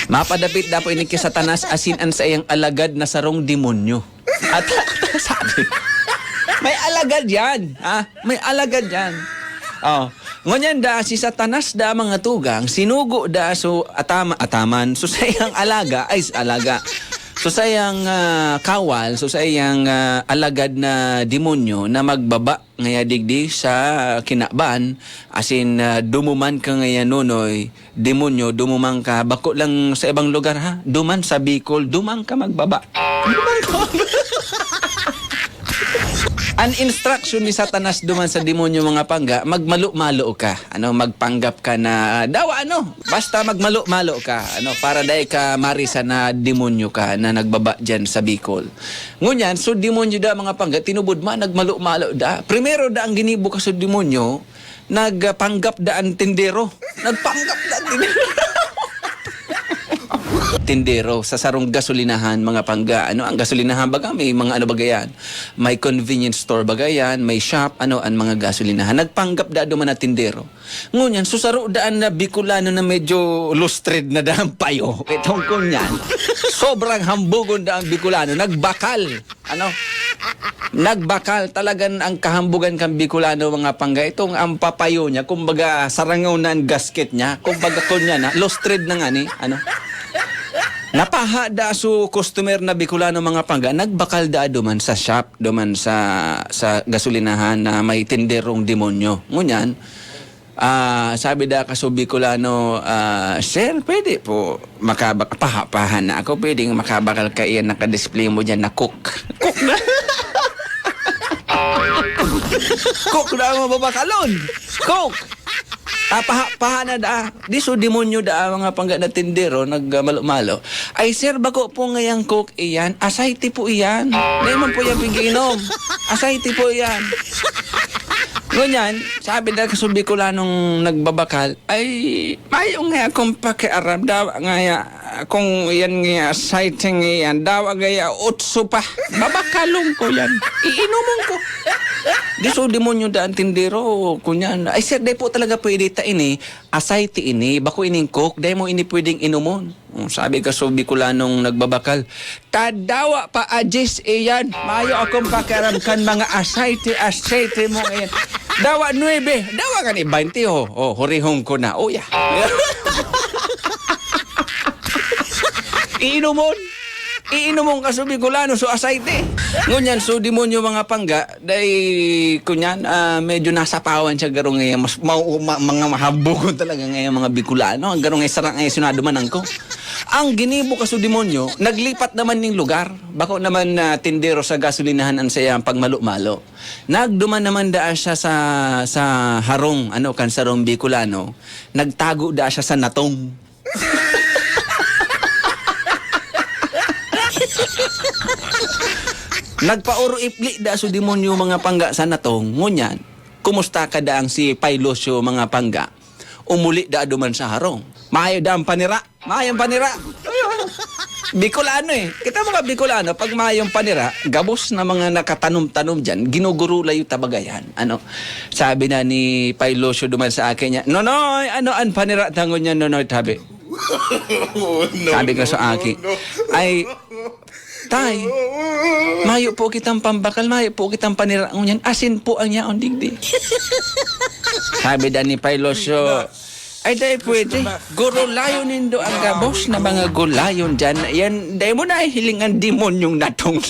Mapadapit dapo ini kay Satanas asin an sa iyang alagad na sarong demonyo. At sabi, may alagad yan. Ha? May alagad yan. Oh. Ngunyan da si Satanas da mga tugang, sinugo da so ataman, so sa iyang alaga, ay alaga. So sa iyang kawal, so sa iyang alagad na demonyo na magbaba ngaya digdi sa kinaban, asin dumuman ka ngaya nunoy, demonyo, dumuman ka, bako lang sa ibang lugar ha, duman sa Bicol, duman ka magbaba. Duman ka An instruction ni Satanas duman sa demonyo mga pangga, magmalo-malo ka. Magpanggap ka na basta magmalo-malo ka. Para dai ka marisa na demonyo ka na nagbaba diyan sa Bicol. Ngunyan, so demonyo da mga pangga, tinubod man nagmalo-malo da. Primero da ang ginibo ka sa demonyo, nagpanggap da ang tindero. Nagpanggap da ang tindero. Tindero sa sarong gasolinahan mga pangga. Ang gasolinahan baga may mga bagayan, may convenience store bagayan, may shop ang mga gasolinahan. Nagpanggap da duman na tindero. Ngunyan susaro daan na Bicolano na medyo lustred na daan payo. Itong kunyan. Sobrang hambugon da ang Bicolano, nagbakal. Nagbakal talagang ang kahambugan kang Bicolano mga pangga. Itong ang papayo niya, kumbaga sarangaw na ang gasket niya, kumbaga kunya na lustred na nga ni napaha da su customer na Bicolano mga pangga, nagbakal da duman sa shop, duman sa gasolinahan na may tinderong demonyo. Ngunyan, sabi da kaso Bicolano, sir, pwede po pahapahan na ako, pwedeng makabakal ka iyan, nakadisplay mo dyan na cook. Cook na? Cook na ang mababakalon. Cook! Paha na da. Di so demonyo da mga pangga na tindero nagmalo-malo. Ay sir, bako po ngayang cook iyan. Asayte po iyan. Naman po yan piginom. Asayte po iyan. Ngunyan, sabi na kasubi ko lang nung nagbabakal, ay mayong nga akong pakiarap daw nga kung yan nga sighting yan daw nga utso pa. Babakalong ko yan. Iinumong ko. Di so demonyo daan tindero kunyan. Ay sir, day po talaga pwede ta ini. Asay ti ini, bako ining cook, day mo ini pwedeng inumon. Sabi ka so Bicolanong nagbabakal, tadawa pa adjust iyan. Mayo akong pakiramkan mga asay ti mo iyan. Dawa 9, dawa ka ni 20 ho. Hurihong ko na. Ya. Iinumon ka so Bicolano so asayte. Ngunyan so demonyo mga pangga dahil kunyan medyo nasapawan siya garong ngayon mas mga mahabugon talaga ngayon mga Bicolano ang garong ngayon sarang ngayon sinadumanan ko. Ang ginibo ka so demonyo naglipat naman ning lugar bako naman tindero sa gasolinahan ang sayang pagmalo-malo. Nagduman naman daan siya sa harong kan sarong Bicolano. Nagtago da siya sa natong. Nagpauro ipli da so demonyo mga pangga sa natong. Ngunyan, kumusta ka daang si Pailosyo mga pangga? Umuli da duman sa harong. Maayo da ang panira. Maayong panira. Bicolano Kita mga Bicolano, pag maayong panira, gabos na mga nakatanom-tanom dyan, ginuguro layo tabagayan. Sabi na ni Pailosyo duman sa akin niya, Nonoy, an panira tangon niya, Nonoy, tabi. Sabi ka sa akin, ay, Tay, mayo po kitang pambakal, mayo po kitang paniraang yan. Asin po ang yaon digdi. Sabi da ni Pailosyo, ay dahil pwede. Guro layon nindo ang gabos na mga gulayon dyan. Yan, dahil mo na hiling ang demonyong natong.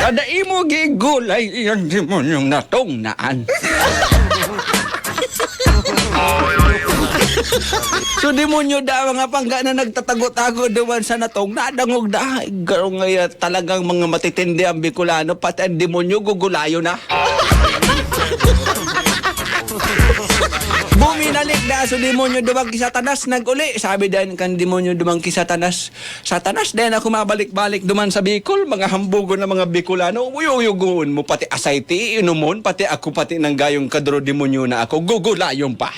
Kada imo gigulay yung demonyong natong naan. So demonyo da mga pangga na nagtatago-tago duman sa natong nadangog da. Garong ngayon talagang mga matitindi ang Bicolano pati ang demonyo gugulayo na. Buminalik da so demonyo dumang ki Satanas naguli. Sabi din kan demonyo dumang ki Satanas. Satanas din ako mabalik-balik duman sa Bicol. Mga hambugon na mga Bicolano. Uyuyugun mo pati asayte inumon. Pati ako pati ng gayong kadro demonyo na ako. Gugulayon pa.